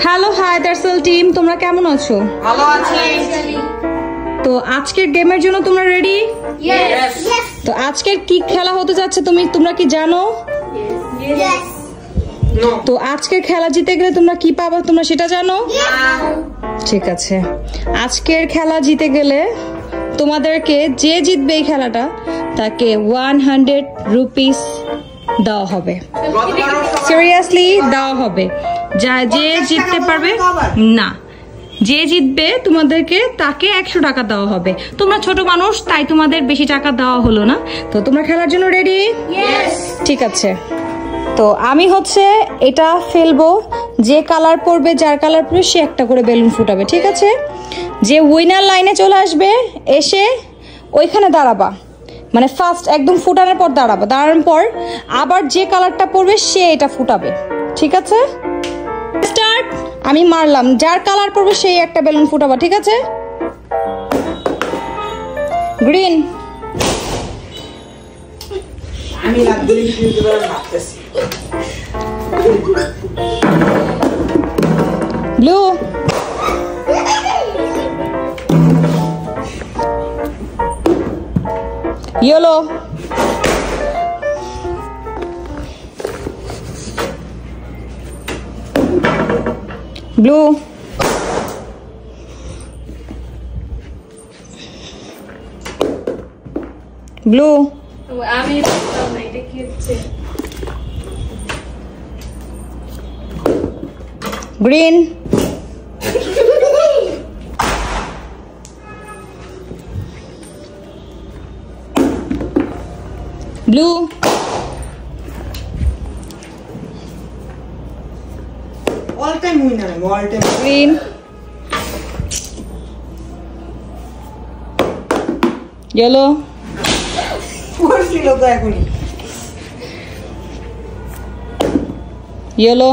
Hello hi দার্সেল team, তোমরা কেমন আছো? ভালো আছি। তো আজকের গেমের জন্য তোমরা রেডি? ইয়েস। তো আজকের কি খেলা হতে যাচ্ছে তোমরা কি জানো? ইয়েস। নো। তো আজকের খেলা জিতে গেলে তোমরা কি পাবে তোমরা সেটা জানো? ঠিক আছে, আজকের খেলা জিতে গেলে তোমাদেরকে যে জিতবে এই খেলাটা তাকে 100 রুপিস দেওয়া হবে। সিরিয়াসলি দেওয়া হবে। যে জিততে পারবে না, যে জিতবে তোমাদেরকে তাকে 100 টাকা দেওয়া হবে। তোমরা ছোট মানুষ তাই তোমাদের বেশি টাকা দেওয়া হলো না। তো তোমরা খেলার জন্য রেডি? ঠিক আছে, তো আমি এটা ফেলবো, যে কালার পড়বে যার কালার পড়বে সে একটা করে বেলুন ফুটাবে। ঠিক আছে, যে উইনার লাইনে চলে আসবে এসে ওইখানে দাঁড়াবা, মানে ফার্স্ট একদম ফুটানোর পর দাঁড়াবা, দাঁড়ানোর পর আবার যে কালারটা পড়বে সে এটা ফুটাবে। ঠিক আছে, স্টার্ট। আমি মারলাম, যার কালার পড়বে সেই একটা বেলুন ফুটাবা। ঠিক আছে, গ্রিন। আমি লাগলে দিতে পারবো ভাবতেছি। ব্লু। ইয়েলো। ব্লু। ব্লু। আমি এটা কি হচ্ছে? Green. Blue. All time winner, all time. Green. Yellow. পড়ছিল তো এখনই। ইয়েলো।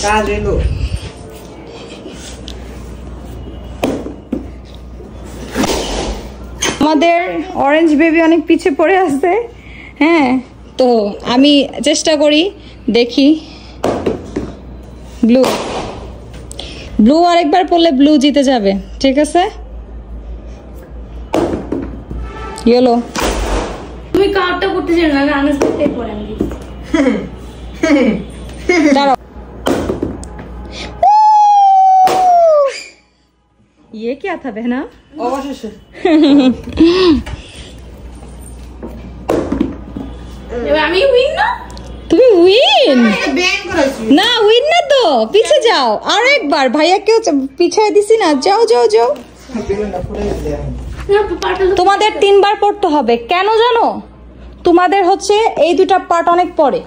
কাজ এলো। আমাদের অরেঞ্জ বেবি অনেক পিছিয়ে পড়ে আছে। হ্যাঁ, তো আমি চেষ্টা করি, দেখি। ব্লু। ব্লু আরেকবার পড়লে ব্লু জিতে যাবে। ঠিক আছে, ইয়েলো। তুমি কার্ডটা করতে চাই না, আনাজ দিতে পড়ে আমি দাঁড়াও। ये क्या था बहना? অবশেষে আমি উইন না। তুমি উইন ব্যান করেছি না, উইন না তো, পিছে যাও। আর একবার ভাইয়াকেও পিছিয়ে দিছি না। যাও যাও যাও। বেলুনটা ফুটে গেছে। তোমাদের 3 বার পড়তে হবে। কেন জানো? তোমাদের এই দুটা পার্ট অনেক পরে।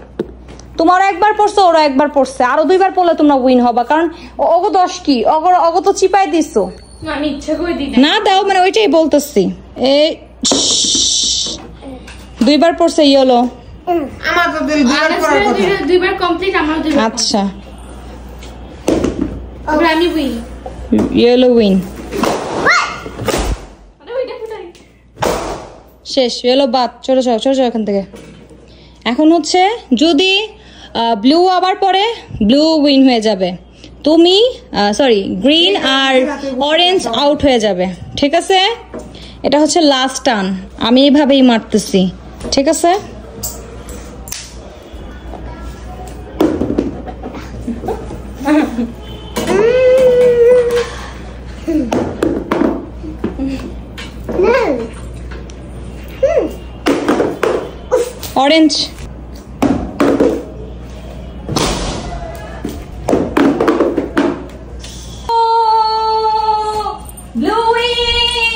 তোমার একবার পড়ছে, ওরা একবার পড়ছে, আরো 2 বার পড়লে তোমরা উইন হবা। কারণ অগ 10 কি অগ তো চিপাই দিছো। আমি ইচ্ছা করে দিই না দাও, মানে ওইটাই বলতেছি। এই 2 বার পড়ছে ইয়েলো। আমার তো দুইবার করার কথা। দুইবার কমপ্লিট, আমার দুইবার। আচ্ছা, এবার আমি উইন। Yellow win. আরে ওইটা ফুটাই। শেষ, ইয়েলো বাদ। চলে যাও চলে যাও এখান থেকে। এখন যদি ব্লু আবার পরে, ব্লু উইন হয়ে যাবে। তুমি সরি, গ্রিন আর অরেঞ্জ আউট হয়ে যাবে। ঠিক আছে, এটা লাস্ট টার্ন। আমি এইভাবেই মারতেছি। ঠিক আছে, অরেঞ্জ।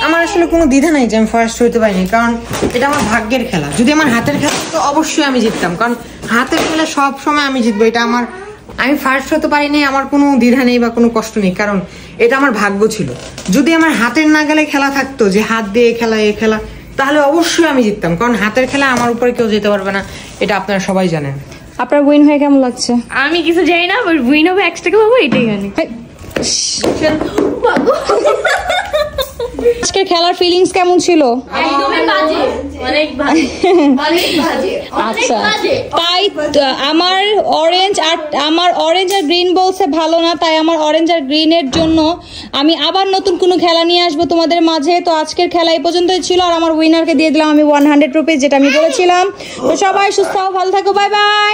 আমার আসলে কোনো দ্বিধা নাই যে আমি ফার্স্ট হইতে পারিনি, কারণ এটা আমার ভাগ্যের খেলা। যদি আমার হাতের খেলা তো অবশ্যই আমি জিততাম, কারণ হাতের খেলা সব সময় আমি জিতবো। এটা আমি ফার্স্ট হতে পারিনি, আমার কোনো দ্বিধা নেই বা কোনো কষ্ট নেই, কারণ এটা আমার ভাগ্য ছিল। যদি আমার হাতের নাগালে খেলা থাকতো, যে হাত দিয়ে খেলা এ খেলা, তাহলে অবশ্যই আমি জিততাম, কারণ হাতের খেলা আমার উপরে কেউ যেতে পারবে না, এটা আপনারা সবাই জানেন। আপনার উইন হয়ে কেমন লাগছে? আমি কিছু জানি না, উইন হবে 1 টাকা পাবো, এটাই জানি। আজকের খেলার ফিলিংস কেমন ছিল? একদমই বাজে। অনেক বাজে অনেক বাজে আচ্ছা তাই আমার অরেঞ্জ আর গ্রিন বলছে ভালো না, তাই আমার অরেঞ্জ আর গ্রিনের জন্য আমি আবার নতুন কোনো খেলা নিয়ে আসবো তোমাদের মাঝে। তো আজকের খেলা এই পর্যন্তই ছিল, আর আমার উইনারকে দিয়ে দিলাম আমি 100 রুপিস, যেটা আমি বলেছিলাম। তো সবাই সুস্থ ভালো থাকো, বাই বাই।